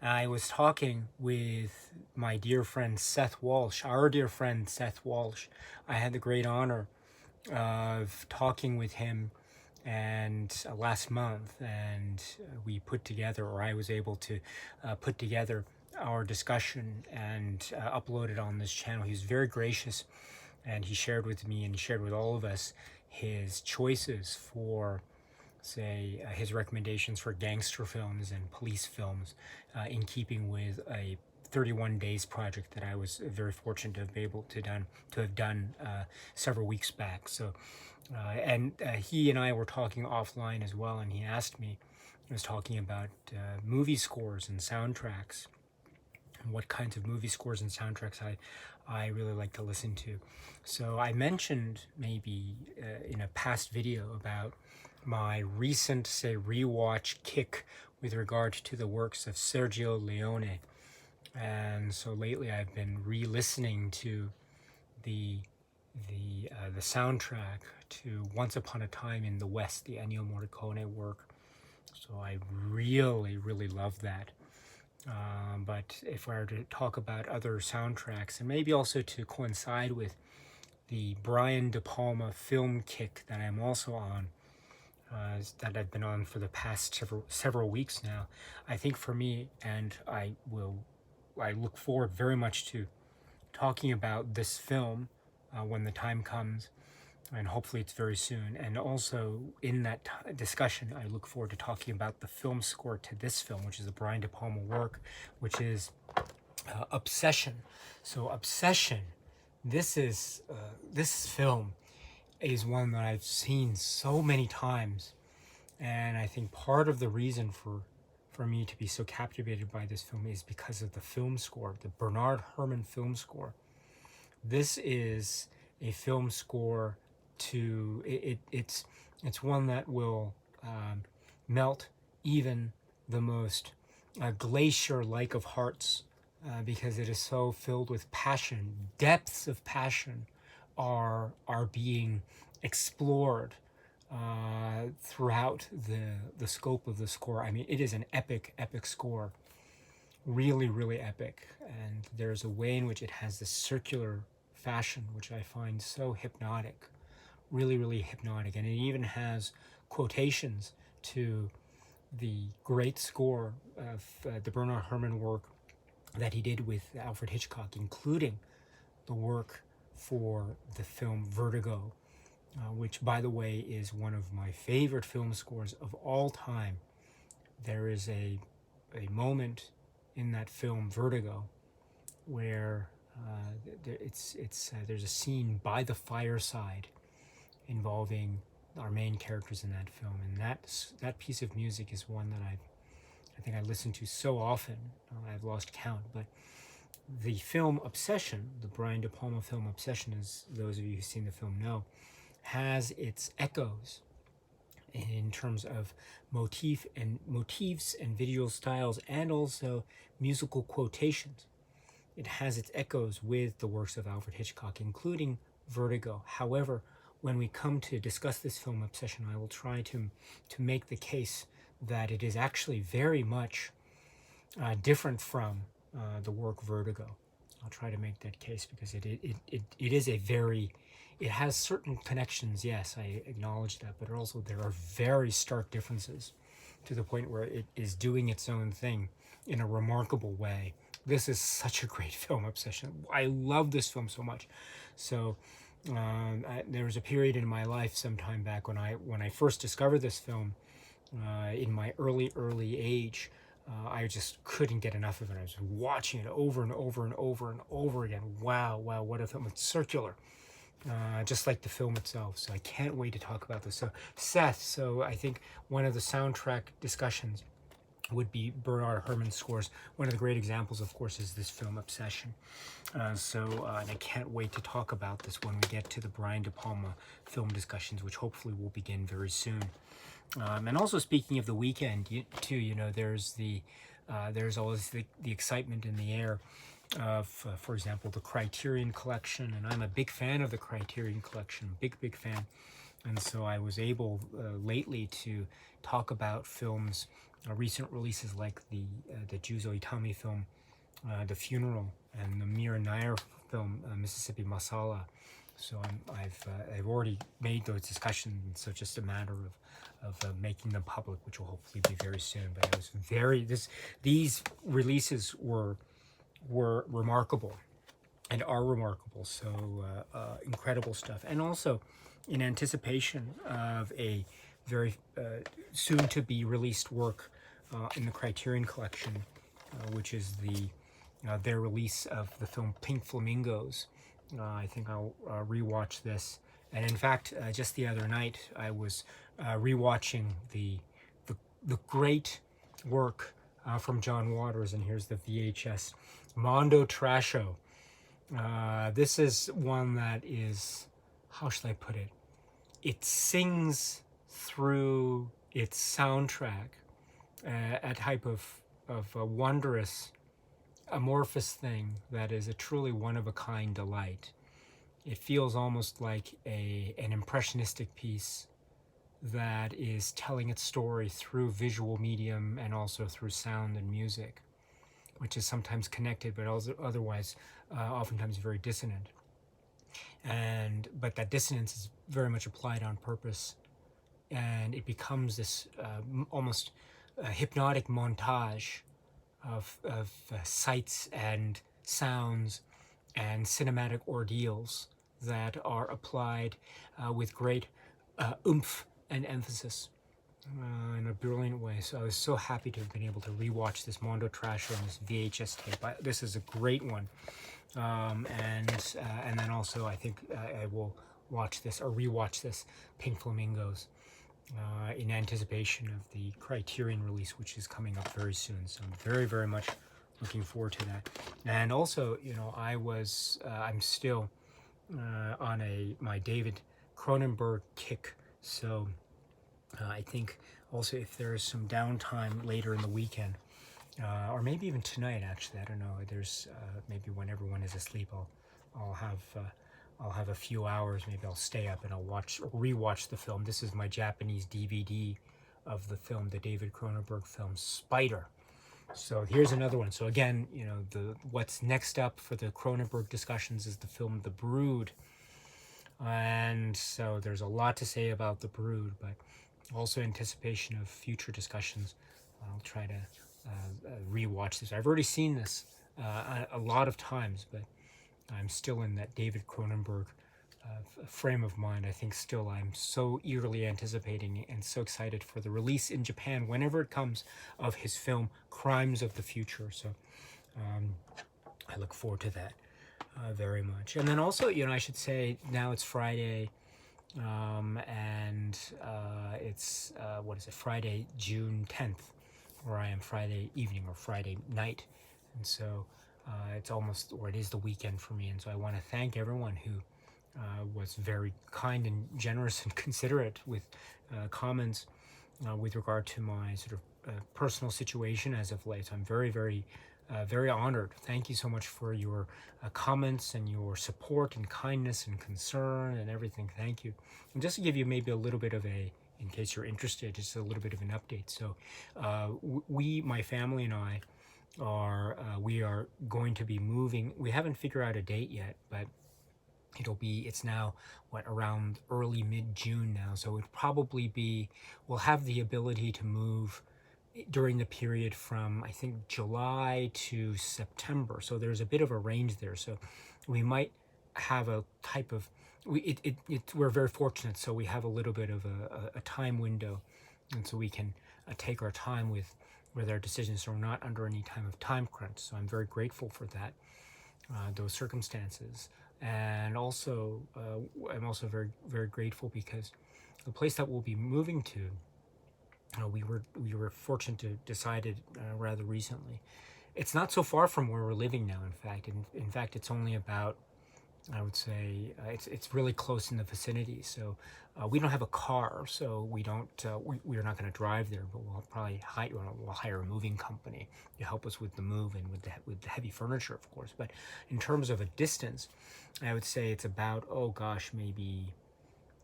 I was talking with my dear friend Seth Walsh, our dear friend Seth Walsh. I had the great honor of talking with him and last month, and we put together, or I was able to put together our discussion and upload it on this channel. He was very gracious, and he shared with me and shared with all of us his choices for, say, his recommendations for gangster films and police films, in keeping with a 31 Days project that I was very fortunate to have been able to have done several weeks back. So, and he and I were talking offline as well, and he asked me, I was talking about movie scores and soundtracks, and what kinds of movie scores and soundtracks I really like to listen to. So I mentioned maybe in a past video about my recent, say, rewatch kick with regard to the works of Sergio Leone. And so lately I've been re-listening to the soundtrack to Once Upon a Time in the West, the Ennio Morricone work. So I really, really love that. But if I were to talk about other soundtracks, and maybe also to coincide with the Brian De Palma film kick that I'm also on, that I've been on for the past several weeks now, I think for me, and I look forward very much to talking about this film when the time comes, and hopefully it's very soon. And also in that discussion, I look forward to talking about the film score to this film, which is a Brian De Palma work, which is Obsession. So Obsession, this film is one that I've seen so many times, and I think part of the reason for me to be so captivated by this film is because of the film score, the Bernard Herrmann film score. This is a film score to it's one that will melt even the most glacier-like of hearts, because it is so filled with passion. Depths of passion are being explored throughout the scope of the score. I mean, it is an epic score, really, really epic. And there's a way in which it has this circular fashion, which I find so hypnotic, really, really hypnotic. And it even has quotations to the great score of the Bernard Herrmann work that he did with Alfred Hitchcock, including the work for the film Vertigo, which, by the way, is one of my favorite film scores of all time. There is a moment in that film Vertigo where there's a scene by the fireside involving our main characters in that film, and that piece of music is one that I think I listen to so often I've lost count. But the film Obsession, the Brian De Palma film Obsession, as those of you who've seen the film know, has its echoes in terms of motifs and visual styles, and also musical quotations. It has its echoes with the works of Alfred Hitchcock, including Vertigo. However, when we come to discuss this film Obsession, I will try to make the case that it is actually very much different from the work Vertigo. I'll try to make that case because it is a very, it has certain connections, yes, I acknowledge that, but also there are very stark differences to the point where it is doing its own thing in a remarkable way. This is such a great film, Obsession. I love this film so much. So there was a period in my life some time back when I first discovered this film in my early age. I just couldn't get enough of it. I was watching it over and over and over and over again. Wow, what a film. It's circular, just like the film itself. So I can't wait to talk about this. So Seth, so I think one of the soundtrack discussions would be Bernard Herrmann's scores. One of the great examples, of course, is this film Obsession. And I can't wait to talk about this when we get to the Brian De Palma film discussions, which hopefully will begin very soon. And also, speaking of the weekend, too, there's always the excitement in the air of, for example, the Criterion Collection, and I'm a big fan of the Criterion Collection, big fan. And so I was able lately to talk about films, recent releases like the Juzo Itami film, The Funeral, and the Mira Nair film, Mississippi Masala. So I've already made those discussions. So just a matter of making them public, which will hopefully be very soon. But it was these releases were remarkable and are remarkable. So incredible stuff, and also in anticipation of a very soon to be released work in the Criterion Collection, which is their release of the film Pink Flamingos. I think I'll rewatch this. And in fact, just the other night, I was rewatching the great work from John Waters, and here's the VHS, Mondo Trasho. This is one that is, how should I put it? It sings through its soundtrack a type of a wondrous, amorphous thing that is a truly one-of-a-kind delight. It feels almost like an impressionistic piece that is telling its story through visual medium and also through sound and music, which is sometimes connected but also otherwise oftentimes very dissonant. But that dissonance is very much applied on purpose, and it becomes this almost hypnotic montage of sights and sounds and cinematic ordeals that are applied with great oomph and emphasis in a brilliant way. So I was so happy to have been able to rewatch this Mondo Trasho on this VHS tape. This is a great one. And then also I think I will watch this or rewatch this Pink Flamingos in anticipation of the Criterion release, which is coming up very soon. So I'm very, very much looking forward to that. And also, I'm still on my David Cronenberg kick. So I think also if there is some downtime later in the weekend, or maybe even tonight, actually, I don't know. There's maybe when everyone is asleep, I'll have a few hours. Maybe I'll stay up and I'll rewatch the film. This is my Japanese DVD of the film, the David Cronenberg film Spider. So here's another one. So again, what's next up for the Cronenberg discussions is the film The Brood. And so there's a lot to say about The Brood, but also anticipation of future discussions. I'll try to rewatch this. I've already seen this a lot of times, but I'm still in that David Cronenberg frame of mind. I think still I'm so eagerly anticipating and so excited for the release in Japan, whenever it comes, of his film Crimes of the Future. So I look forward to that very much. And then also, I should say now it's Friday, and it's, Friday, June 10th, where I am Friday evening or Friday night. And so it is the weekend for me. And so I want to thank everyone who was very kind and generous and considerate with comments with regard to my sort of personal situation as of late. So I'm very, very, very honored. Thank you so much for your comments and your support and kindness and concern and everything. Thank you. And just to give you maybe a little bit of in case you're interested, just a little bit of an update. So my family and I, we are going to be moving. We haven't figured out a date yet, but it's now around early mid-June now. So it'd probably we'll have the ability to move during the period from, I think, July to September. So there's a bit of a range there. So we might have a type of, we're very fortunate. So we have a little bit of a time window, and so we can take our time with our decisions, so we're not under any time of time crunch. So I'm very grateful for that, those circumstances. And also, I'm also very, very grateful because the place that we'll be moving to, we were fortunate to decided rather recently. It's not so far from where we're living now. In fact, it's only about, I would say, it's really close in the vicinity. So we don't have a car, so we don't. We're not going to drive there, but we'll probably hire a moving company to help us with the move and with the heavy furniture, of course. But in terms of a distance, I would say it's about maybe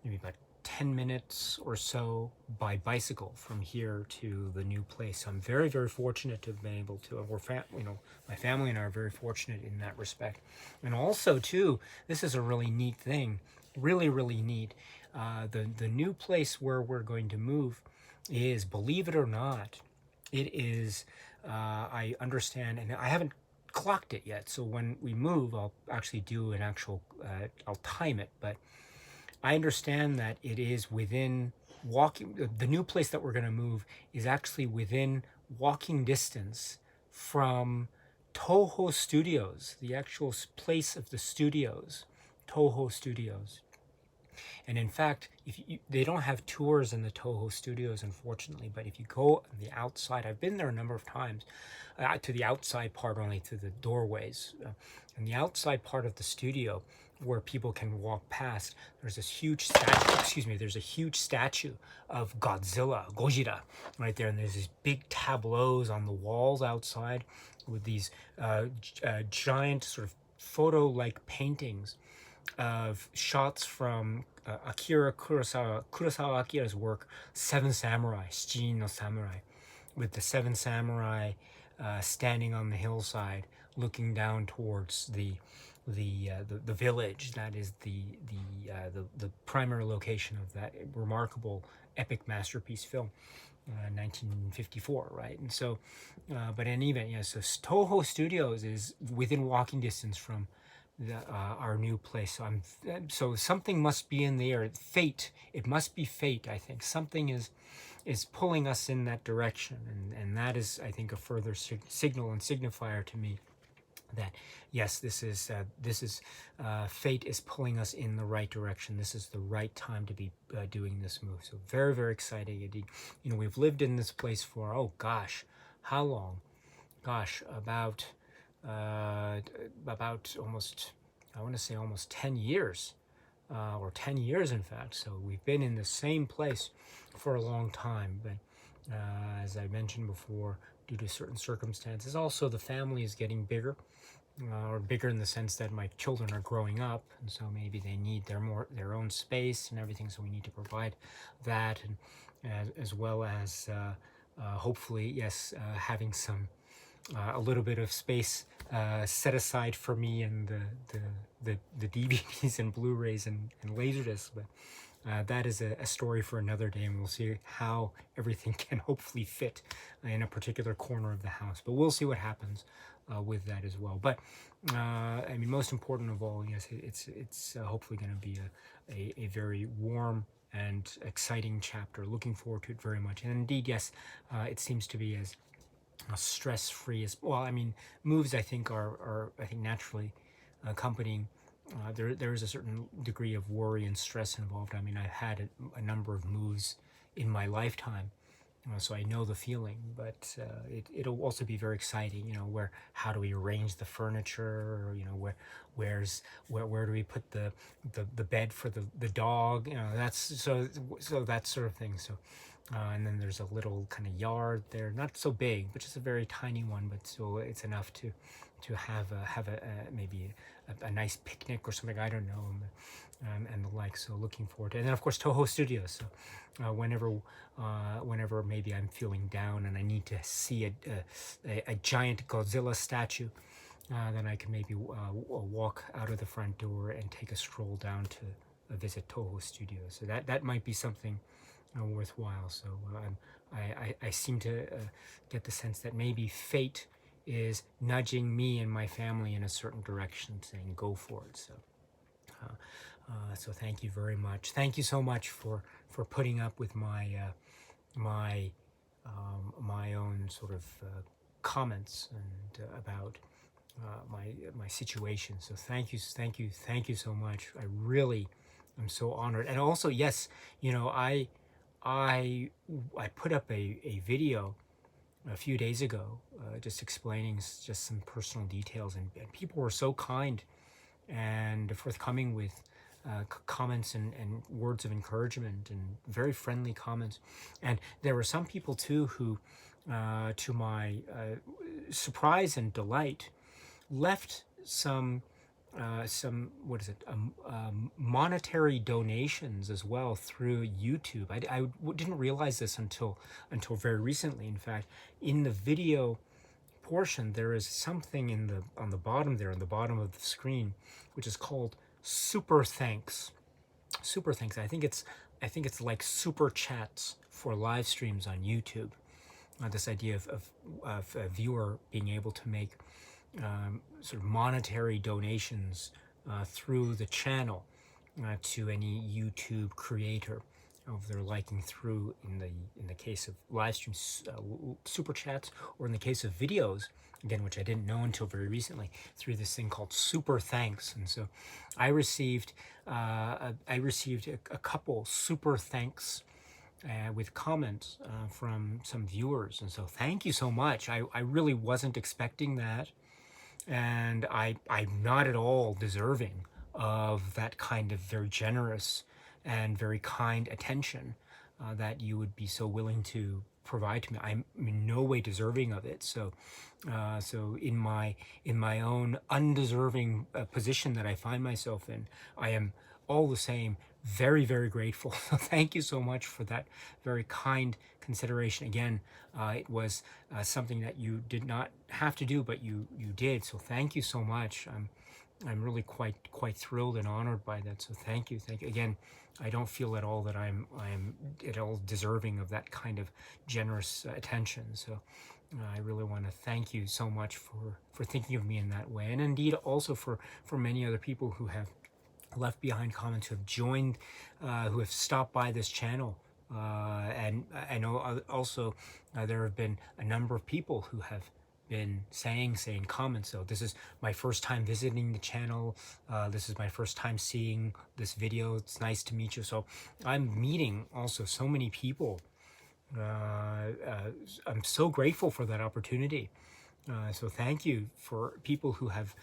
about 10 minutes or so by bicycle from here to the new place. So I'm very, very fortunate to have been able to. My family and I are very fortunate in that respect. And also, too, this is a really neat thing, really, really neat. The new place where we're going to move is, believe it or not, it is. I understand, and I haven't clocked it yet. So when we move, I'll actually do an actual. I'll time it, but I understand that it is within walking. The new place that we're going to move is actually within walking distance from Toho Studios, the actual place of the studios, Toho Studios. And in fact, they don't have tours in the Toho Studios, unfortunately. But if you go on the outside, I've been there a number of times, to the outside part only, to the doorways. And the outside part of the studio, where people can walk past, there's this huge statue. There's a huge statue of Gojira, right there. And there's these big tableaus on the walls outside with these giant sort of photo-like paintings of shots from Kurosawa Akira's work, Seven Samurai, Shijin no Samurai, with the seven samurai standing on the hillside, looking down towards the village that is the primary location of that remarkable epic masterpiece film, 1954, right? And so, but in any event, so Toho Studios is within walking distance from our new place. So something must be in the air. Fate. It must be fate. I think something is pulling us in that direction, and that is, I think, a further signal and signifier to me that yes, this is fate is pulling us in the right direction. This is the right time to be doing this move. So very, very exciting indeed. We've lived in this place for, oh gosh, how long? Gosh, about almost, I want to say almost 10 years, or 10 years in fact. So we've been in the same place for a long time. But as I mentioned before, due to certain circumstances, also the family is getting bigger, or bigger in the sense that my children are growing up, and so maybe they need their own space and everything. So we need to provide that, and as well as hopefully, yes, having a little bit of space set aside for me and the DVDs and Blu-rays and Laserdiscs. But that is a story for another day, and we'll see how everything can hopefully fit in a particular corner of the house. But we'll see what happens with that as well. But I mean, most important of all, yes, it's hopefully going to be a very warm and exciting chapter. Looking forward to it very much. And indeed, yes, it seems to be as stress-free as well. I mean, moves I think are I think naturally accompanying. There is a certain degree of worry and stress involved. I mean, I've had a number of moves in my lifetime, so I know the feeling. But it'll also be very exciting. How do we arrange the furniture? Or, where do we put the bed for the dog? That's so that sort of thing. So. And then there's a little kind of yard there, not so big, but just a very tiny one, but still it's enough to have maybe a nice picnic or something, I don't know, and the like. So looking forward to it. And then of course Toho Studios. So whenever maybe I'm feeling down and I need to see a giant Godzilla statue, then I can maybe walk out of the front door and take a stroll down to visit Toho Studios. So that might be something worthwhile. So I seem to get the sense that maybe fate is nudging me and my family in a certain direction, saying go for it. So thank you very much. Thank you so much for putting up with my own sort of comments and about my situation. So thank you so much. I really am so honored. And also, yes, I put up a video a few days ago, just explaining just some personal details, and people were so kind and forthcoming with comments and words of encouragement and very friendly comments. And there were some people too who, to my surprise and delight, left some some, what is it, monetary donations as well through YouTube. Didn't realize this until very recently. In fact, in the video portion, there is something on the bottom there, on the bottom of the screen, which is called super thanks. Super thanks. I think it's like super chats for live streams on YouTube. This idea of a viewer being able to make sort of monetary donations through the channel to any YouTube creator of their liking, through in the case of live streams, super chats, or in the case of videos, again, which I didn't know until very recently, through this thing called super thanks. And so I received a couple super thanks with comments from some viewers, and so thank you so much. I really wasn't expecting that, and I'm not at all deserving of that kind of very generous and very kind attention that you would be so willing to provide to me. I'm in no way deserving of it. So in my own undeserving position that I find myself in, I am all the same very, very grateful. So thank you so much for that very kind consideration. Again, it was something that you did not have to do, but you did. So thank you so much. I'm really quite thrilled and honored by that. So thank you again. I don't feel at all that I'm at all deserving of that kind of generous attention. So I really want to thank you so much for thinking of me in that way, and indeed also for many other people who have left behind comments, who have joined, who have stopped by this channel. And I know also there have been a number of people who have been saying comments. So this is my first time visiting the channel. This is my first time seeing this video. It's nice to meet you. So I'm meeting also so many people. I'm so grateful for that opportunity. So thank you for people who have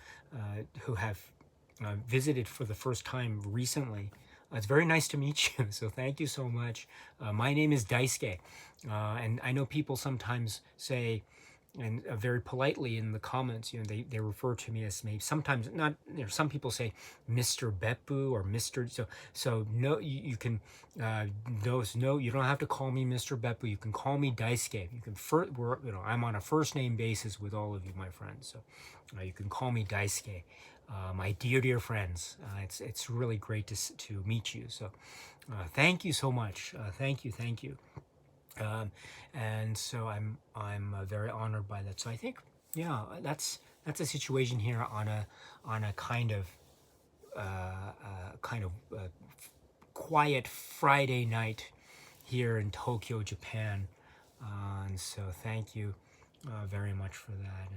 visited for the first time recently. It's very nice to meet you. So thank you so much. My name is Daisuke, and I know people sometimes say, and very politely in the comments, they refer to me as, maybe sometimes not, some people say Mr. Beppu or Mr. So no, you can no, you don't have to call me Mr. Beppu. You can call me Daisuke. You can I'm on a first name basis with all of you, my friends. So you can call me Daisuke. My dear friends, it's really great to meet you. So thank you so much. Thank you. And so I'm very honored by that. So I think, yeah, that's a situation here on a kind of quiet Friday night here in Tokyo, Japan. And so thank you very much for that.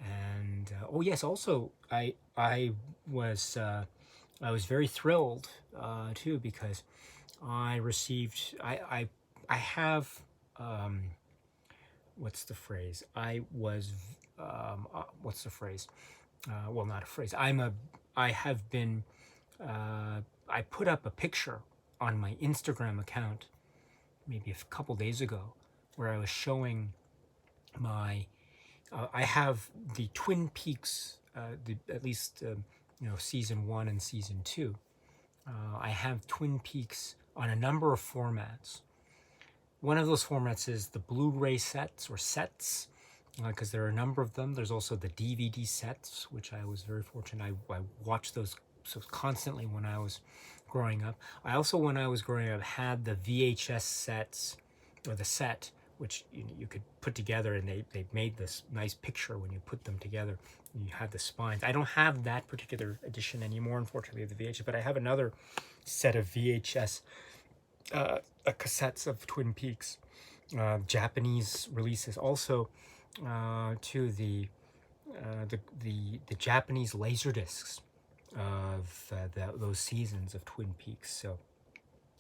And oh yes, also I was very thrilled too, because I received I have what's the phrase? What's the phrase? Well, not a phrase. I have been. I put up a picture on my Instagram account maybe a couple days ago, where I was showing my. I have the Twin Peaks, at least season 1 and season 2. I have Twin Peaks on a number of formats. One of those formats is the Blu-ray sets, because there are a number of them. There's also the DVD sets, which I was very fortunate. I watched those so constantly when I was growing up. I also, when I was growing up, had the VHS sets, or the set, which you could put together, and they made this nice picture when you put them together. And you had the spines. I don't have that particular edition anymore, unfortunately, of the VHS, but I have another set of VHS cassettes of Twin Peaks, Japanese releases. Also, to the Japanese laser discs of those seasons of Twin Peaks. So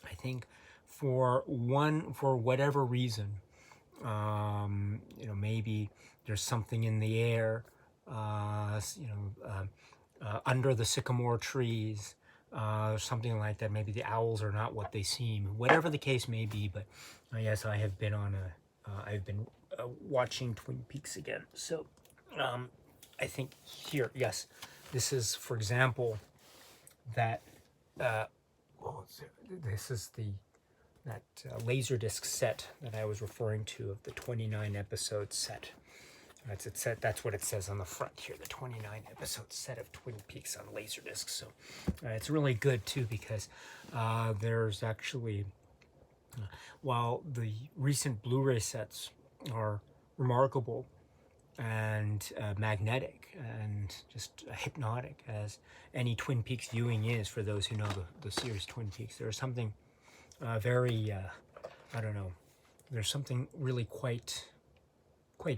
I think for whatever reason, maybe there's something in the air, under the sycamore trees, something like that. Maybe the owls are not what they seem. Whatever the case may be, but yes, I have been I've been watching Twin Peaks again. So I think here, yes, This is, for example, that this is that Laserdisc set that I was referring to of the 29 episode set. That's what it says on the front here, the 29 episode set of Twin Peaks on Laserdisc. So it's really good too, because there's actually, while the recent Blu-ray sets are remarkable and magnetic and just hypnotic, as any Twin Peaks viewing is for those who know the series Twin Peaks, there's something very, I don't know, there's something really quite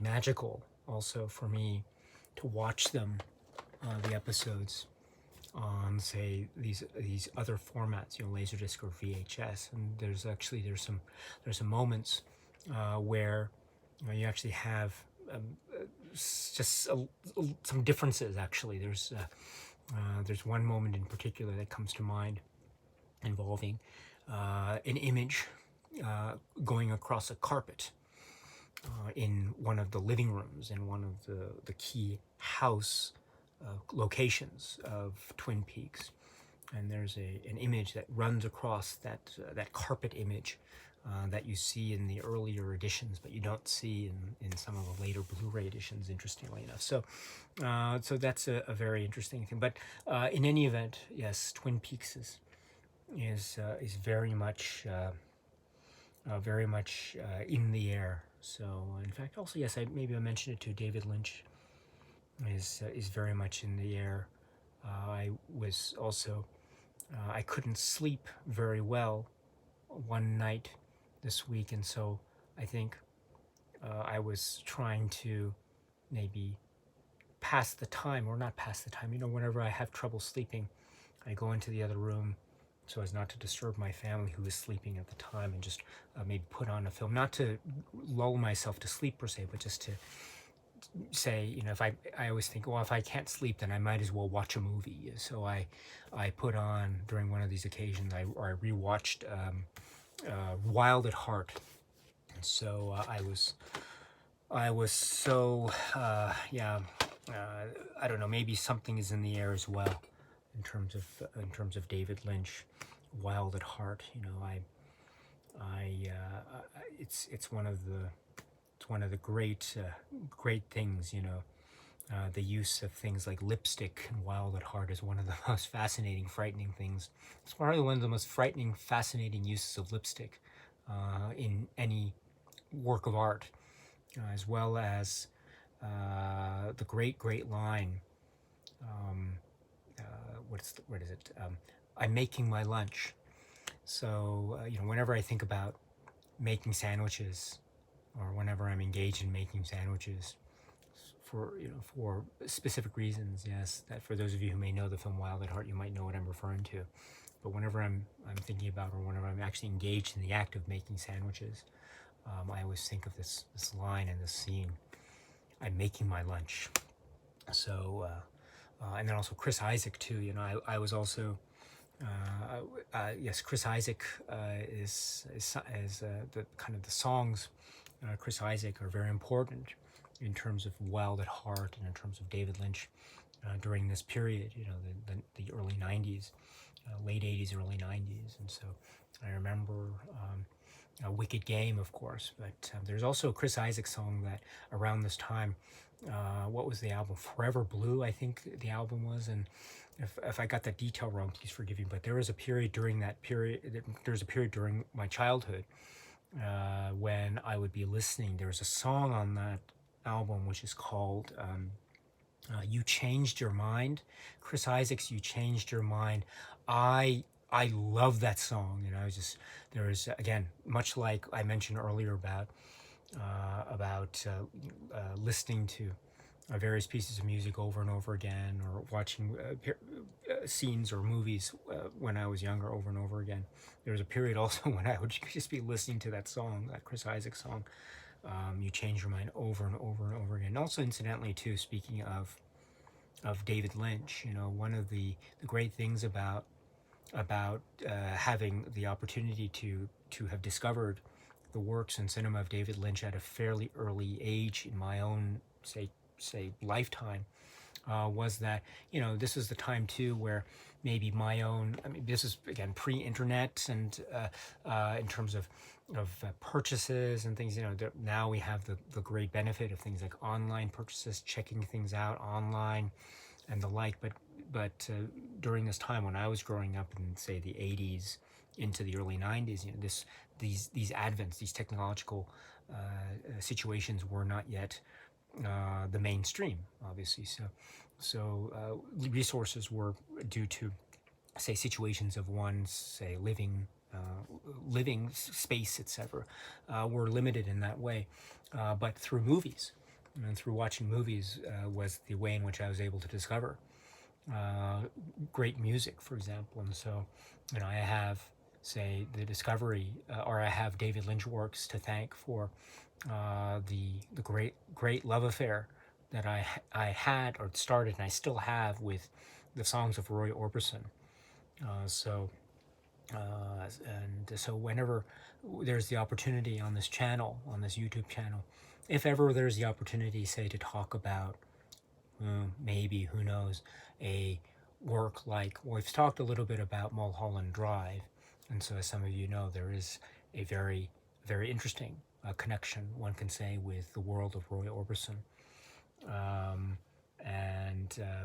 magical also for me to watch them, the episodes on, say, these other formats, Laserdisc or VHS. And there's some moments where you actually have just some differences. Actually, there's one moment in particular that comes to mind involving an image going across a carpet in one of the living rooms in one of the key house locations of Twin Peaks. And there's an image that runs across that carpet image that you see in the earlier editions, but you don't see in some of the later Blu-ray editions, interestingly enough. So that's a very interesting thing. But in any event, yes, Twin Peaks is very much in the air. So in fact, also, yes, I mentioned it too, David Lynch is very much in the air. I was also I couldn't sleep very well one night this week, and so I think I was trying to maybe pass the time, or not pass the time. Whenever I have trouble sleeping, I go into the other room so as not to disturb my family who is sleeping at the time, and just maybe put on a film, not to lull myself to sleep per se, but just to say, if I always think, well, if I can't sleep, then I might as well watch a movie. So I put on, during one of these occasions, I rewatched Wild at Heart. And so I was so I don't know, maybe something is in the air as well in terms of David Lynch. Wild at Heart, it's one of the great things, the use of things like lipstick and Wild at Heart is one of the most fascinating, frightening things. It's probably one of the most frightening, fascinating uses of lipstick in any work of art, as well as the great line, what is it? I'm making my lunch. So, whenever I think about making sandwiches, or whenever I'm engaged in making sandwiches for specific reasons, yes, that for those of you who may know the film Wild at Heart, you might know what I'm referring to. But whenever I'm thinking about, or whenever I'm actually engaged in the act of making sandwiches, I always think of this line and this scene. I'm making my lunch. So, and then also Chris Isaak too. I was also, yes, Chris Isaak is the kind of the songs. Chris Isaak are very important in terms of Wild at Heart and in terms of David Lynch during this period. The early '90s, late '80s, early '90s, and so I remember. A Wicked Game, of course, but there's also a Chris Isaak song that around this time, what was the album? Forever Blue, I think the album was, and if I got that detail wrong, please forgive me, but there was a period during my childhood when I would be listening. There was a song on that album which is called You Changed Your Mind. Chris Isaak's You Changed Your Mind. I love that song, there was, again, much like I mentioned earlier about listening to various pieces of music over and over again, or watching scenes or movies when I was younger over and over again. There was a period also when I would just be listening to that song, that Chris Isaak song, You Change Your Mind, over and over and over again. And also, incidentally, too, speaking of David Lynch, one of the great things about having the opportunity to have discovered the works and cinema of David Lynch at a fairly early age in my own say lifetime, was that, this is the time too where maybe my own, I mean, this is again pre-internet, and in terms of purchases and things, now we have the great benefit of things like online purchases, checking things out online and the like. But during this time when I was growing up in, say, the 80s into the early 90s, these advents, these technological situations were not yet the mainstream, obviously. So resources were due to, say, situations of one's, say, living space, etc., were limited in that way. But through movies and through watching movies was the way in which I was able to discover great music, for example. And so, I have, say, the discovery, or I have David Lynch works to thank for the great love affair that I had, or started, and I still have, with the songs of Roy Orbison. And so whenever there's the opportunity on this channel, on this YouTube channel, if ever there's the opportunity, say, to talk about maybe, who knows, a work like, well, we've talked a little bit about Mulholland Drive, and so as some of you know, there is a very, very interesting connection, one can say, with the world of Roy Orbison.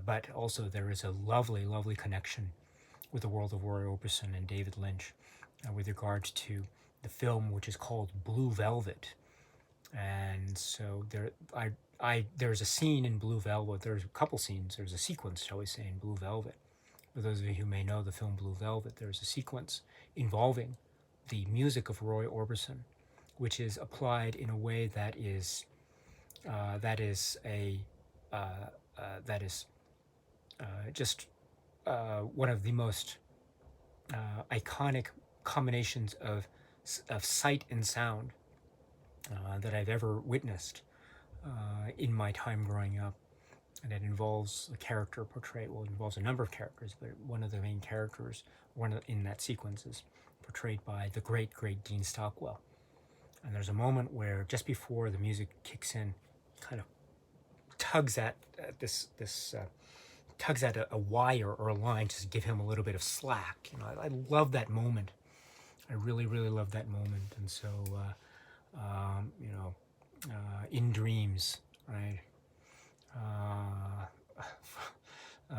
But also there is a lovely, lovely connection with the world of Roy Orbison and David Lynch with regards to the film, which is called Blue Velvet. And so there's a scene in Blue Velvet. There's a couple scenes. There's a sequence, shall we say, in Blue Velvet. For those of you who may know the film Blue Velvet, there's a sequence involving the music of Roy Orbison, which is applied in a way that is just one of the most iconic combinations of sight and sound that I've ever witnessed in my time growing up. And it involves a character portrayed, well, it involves a number of characters, but one of the main characters, in that sequence, is portrayed by the great Dean Stockwell. And there's a moment where, just before the music kicks in, kind of tugs at a wire or a line, just to give him a little bit of slack. I love that moment. I really, really love that moment. And so, in dreams, right?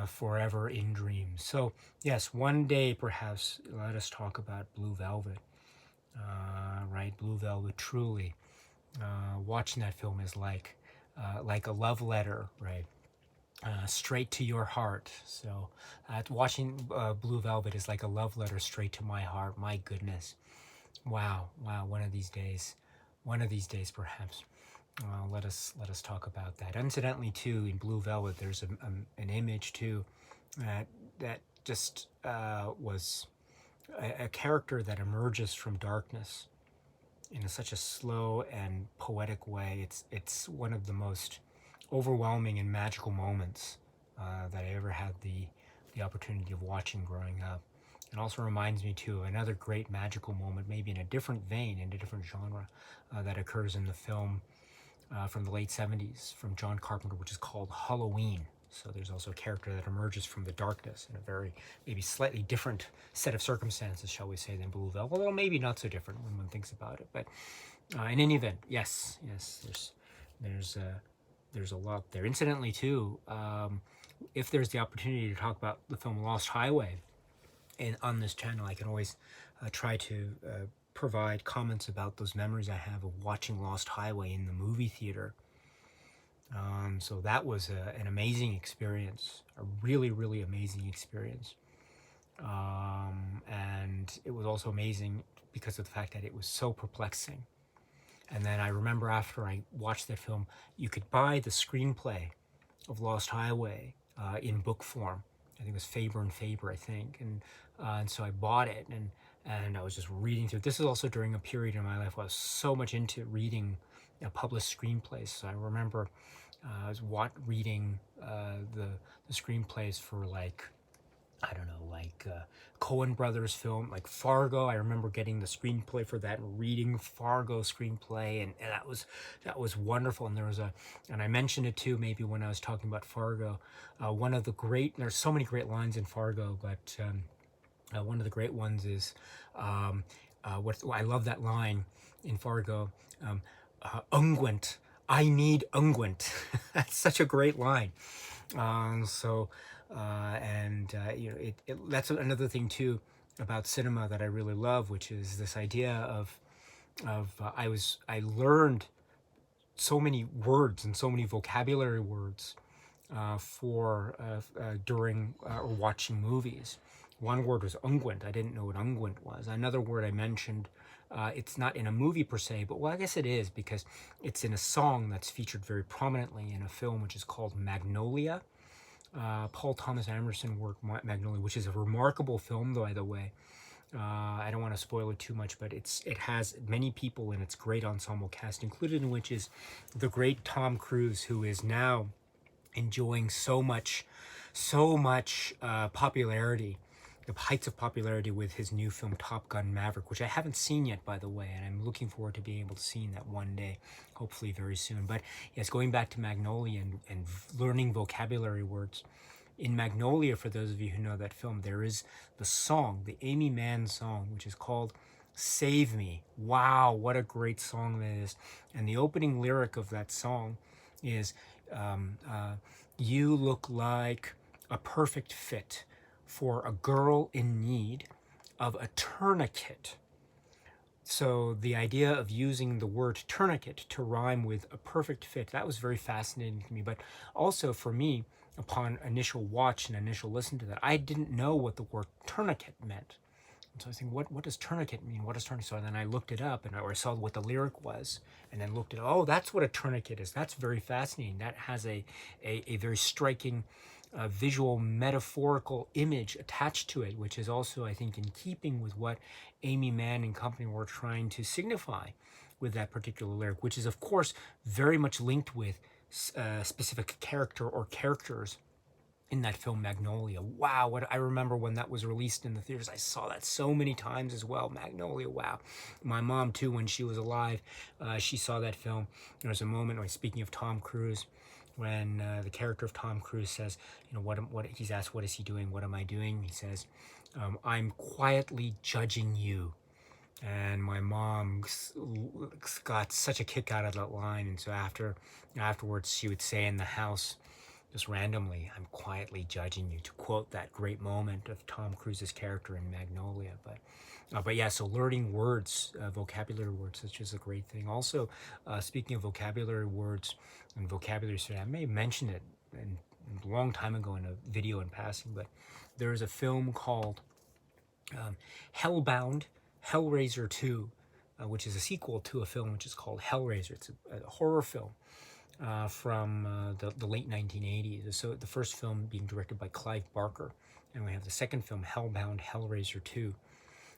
Forever in dreams. So yes, one day perhaps let us talk about Blue Velvet. Right, Blue Velvet. Truly, watching that film is like a love letter, right? Straight to your heart. So watching Blue Velvet is like a love letter straight to my heart. My goodness, wow. One of these days, perhaps. Let us talk about that. Incidentally, too, in Blue Velvet, there's an image too that just was a character that emerges from darkness in such a slow and poetic way. It's one of the most overwhelming and magical moments that I ever had the opportunity of watching growing up. It also reminds me too of another great magical moment, maybe in a different vein, in a different genre, that occurs in the film from the late 70s from John Carpenter, which is called Halloween. So there's also a character that emerges from the darkness in a very, maybe slightly different set of circumstances, shall we say, than Blue Velvet, although maybe not so different when one thinks about it. But in any event, yes, there's a lot there. Incidentally, too, if there's the opportunity to talk about the film Lost Highway, and on this channel, I can always try to provide comments about those memories I have of watching Lost Highway in the movie theater. So that was an amazing experience, a really, really amazing experience. And it was also amazing because of the fact that it was so perplexing. And then I remember after I watched that film, you could buy the screenplay of Lost Highway in book form. I think it was Faber and Faber, I think. And so I bought it, and I was just reading through. This is also during a period in my life where I was so much into reading published screenplays. So I remember I was reading the screenplays for like I don't know, like Coen Brothers film, like Fargo. I remember getting the screenplay for that and reading Fargo screenplay, and that was wonderful. And there was and I mentioned it too, maybe when I was talking about Fargo. One of the great, there's so many great lines in Fargo, but one of the great ones is, what I love that line in Fargo, unguent. I need unguent. That's such a great line. So, you know, that's another thing too about cinema that I really love, which is this idea of I learned so many words and so many vocabulary words during or watching movies. One word was unguent. I didn't know what unguent was. Another word I mentioned, it's not in a movie per se, but well, I guess it is because it's in a song that's featured very prominently in a film which is called Magnolia. Paul Thomas Anderson worked Magnolia, which is a remarkable film, by the way. I don't want to spoil it too much, but it has many people in its great ensemble cast, included in which is the great Tom Cruise, who is now enjoying so much popularity, the heights of popularity with his new film Top Gun Maverick, which I haven't seen yet, by the way, and I'm looking forward to being able to see that one day, hopefully very soon. But yes, going back to Magnolia and learning vocabulary words. In Magnolia, for those of you who know that film, there is the song, the Amy Mann song, which is called Save Me. Wow, what a great song that is. And the opening lyric of that song is, you look like a perfect fit for a girl in need of a tourniquet. So the idea of using the word tourniquet to rhyme with a perfect fit, that was very fascinating to me. But also for me, upon initial watch and initial listen to that, I didn't know what the word tourniquet meant. And so I was thinking, what does tourniquet mean? What does tourniquet? So then I looked it up, and I saw what the lyric was, and then looked at, oh, that's what a tourniquet is. That's very fascinating. That has a very striking visual metaphorical image attached to it, which is also, I think, in keeping with what Amy Mann and company were trying to signify with that particular lyric, which is, of course, very much linked with a specific character or characters in that film Magnolia. Wow, what I remember when that was released in the theaters, I saw that so many times as well. Magnolia, wow. My mom too, when she was alive, she saw that film. There was a moment, like, speaking of Tom Cruise, when the character of Tom Cruise says, you know, what he's asked, what is he doing? What am I doing? He says, I'm quietly judging you. And my mom got such a kick out of that line, and so afterwards she would say in the house, just randomly, I'm quietly judging you, to quote that great moment of Tom Cruise's character in Magnolia. But yeah, so learning words, vocabulary words, such is a great thing. Also, speaking of vocabulary words and vocabulary, I may have mentioned it a long time ago in a video in passing, but there is a film called Hellbound, Hellraiser 2, which is a sequel to a film which is called Hellraiser. It's a horror film from the late 1980s. So the first film being directed by Clive Barker, and we have the second film, Hellbound, Hellraiser 2,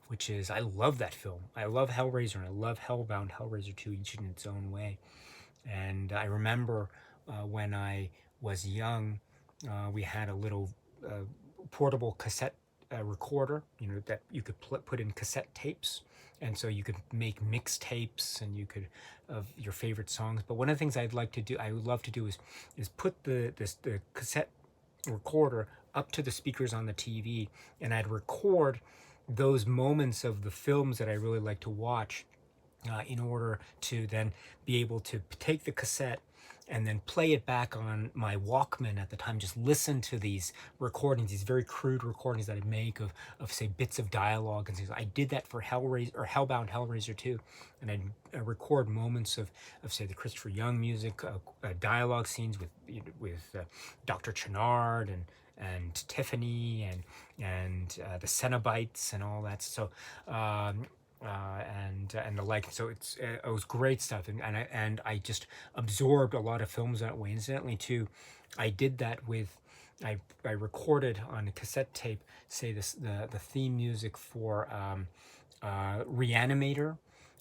which is, I love that film. I love Hellraiser, and I love Hellbound, Hellraiser 2, each in its own way. And I remember when I was young, we had a little portable cassette recorder, you know, that you could put in cassette tapes, and so you could make mixtapes, and you could of your favorite songs. But one of the things I would love to do is put the cassette recorder up to the speakers on the TV, and I'd record those moments of the films that I really like to watch, in order to then be able to take the cassette and then play it back on my Walkman at the time, just listen to these recordings, these very crude recordings that I'd make of say, bits of dialogue and things. I did that for Hellraiser, or Hellbound, Hellraiser 2, and I'd record moments of say, the Christopher Young music, dialogue scenes with Dr. Chenard and Tiffany and the Cenobites and all that. So and the like. So it was great stuff, and I just absorbed a lot of films that way. Incidentally, too, I did that with. I recorded on a cassette tape, say the theme music for Reanimator,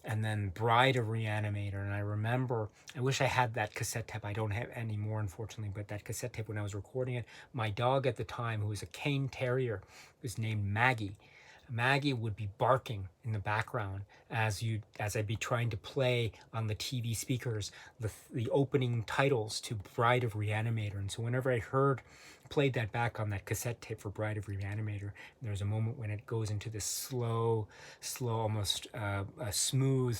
and then Bride of Reanimator. And I remember, I wish I had that cassette tape. I don't have any more, unfortunately, but that cassette tape, when I was recording it, my dog at the time, who was a Cane Terrier, was named Maggie. Maggie would be barking in the background as I'd be trying to play on the TV speakers the opening titles to Bride of Reanimator. And so whenever I played that back on that cassette tape for Bride of Reanimator, there's a moment when it goes into this slow, almost a smooth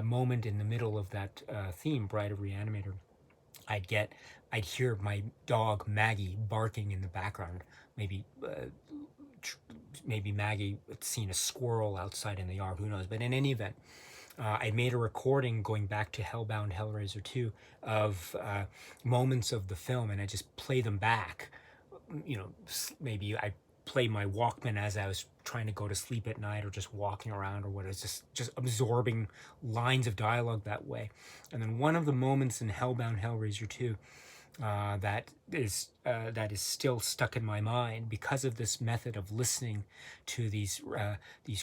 moment in the middle of that theme, Bride of Reanimator. I'd hear my dog Maggie barking in the background. Maybe Maggie had seen a squirrel outside in the yard, who knows. But in any event, I made a recording going back to Hellbound Hellraiser 2 of moments of the film, and I just play them back. Maybe I play my Walkman as I was trying to go to sleep at night, or just walking around, or what. It's just absorbing lines of dialogue that way. And then one of the moments in Hellbound Hellraiser 2 that is still stuck in my mind because of this method of listening to these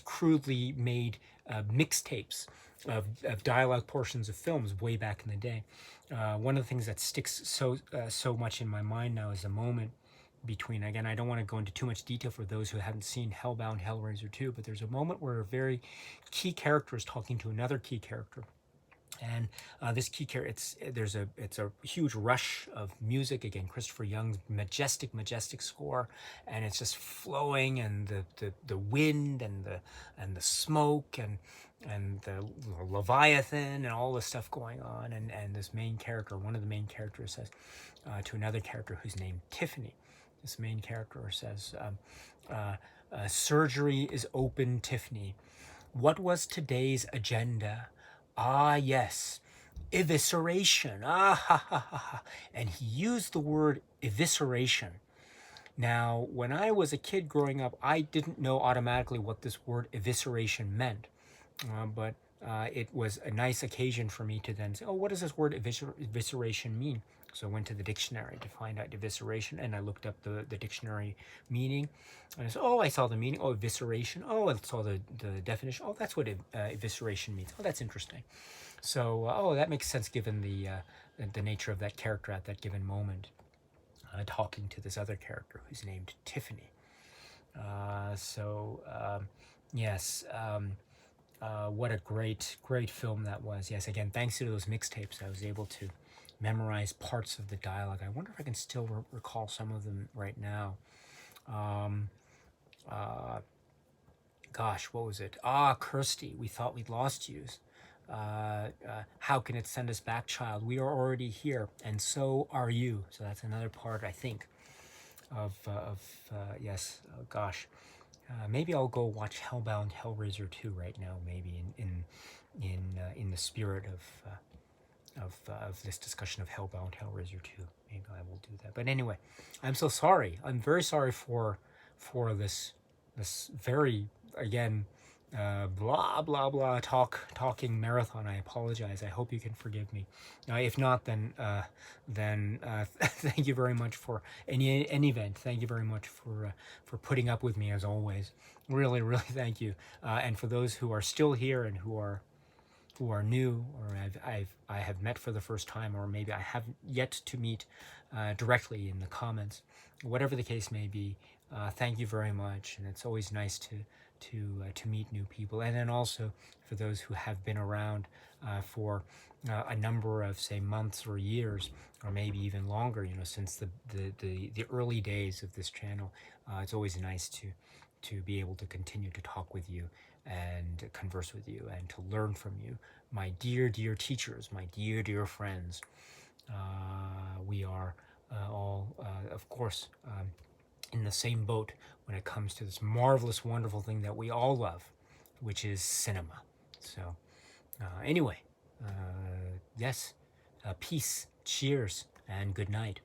crudely made mixtapes of dialogue portions of films way back in the day. One of the things that sticks so much in my mind now is a moment between, again, I don't want to go into too much detail for those who haven't seen Hellbound Hellraiser 2, but there's a moment where a very key character is talking to another key character. And this key character, it's a huge rush of music. Again, Christopher Young's majestic score, and it's just flowing, and the wind and the smoke and the Leviathan and all this stuff going on. And this main character, one of the main characters, says to another character who's named Tiffany. This main character says, "Surgery is open, Tiffany. What was today's agenda? Ah, yes, evisceration. Ah, ha, ha, ha, ha." And he used the word evisceration. Now, when I was a kid growing up, I didn't know automatically what this word evisceration meant. But it was a nice occasion for me to then say, oh, what does this word evisceration mean? So I went to the dictionary to find out evisceration, and I looked up the dictionary meaning. And I said, oh, I saw the meaning. Oh, evisceration. Oh, I saw the definition. Oh, that's what evisceration means. Oh, that's interesting. So, that makes sense given the nature of that character at that given moment, talking to this other character who's named Tiffany. Yes. What a great film that was. Yes, again, thanks to those mixtapes, I was able to memorize parts of the dialogue. I wonder if I can still recall some of them right now. Gosh, what was it? Ah, Kirsty, we thought we'd lost you. How can it send us back, child? We are already here, and so are you. So that's another part, I think, of yes. Oh, gosh. Maybe I'll go watch Hellbound Hellraiser 2 right now. Maybe in the spirit of this discussion of Hellbound Hellraiser 2. Maybe I will do that. But anyway, I'm so sorry. I'm very sorry for this very, again, blah blah blah talking marathon. I apologize. I hope you can forgive me. If not, then thank you very much for any event. Thank you very much for putting up with me as always. Really thank you. And for those who are still here and who are new, or I have met for the first time, or maybe I haven't yet to meet directly in the comments, whatever the case may be, thank you very much. And it's always nice to meet new people. And then also for those who have been around for a number of, say, months or years, or maybe even longer, since the early days of this channel, it's always nice to be able to continue to talk with you and converse with you and to learn from you, my dear teachers, my dear friends. We are all, of course, in the same boat when it comes to this marvelous, wonderful thing that we all love, which is cinema. So, anyway, yes, peace, cheers, and good night.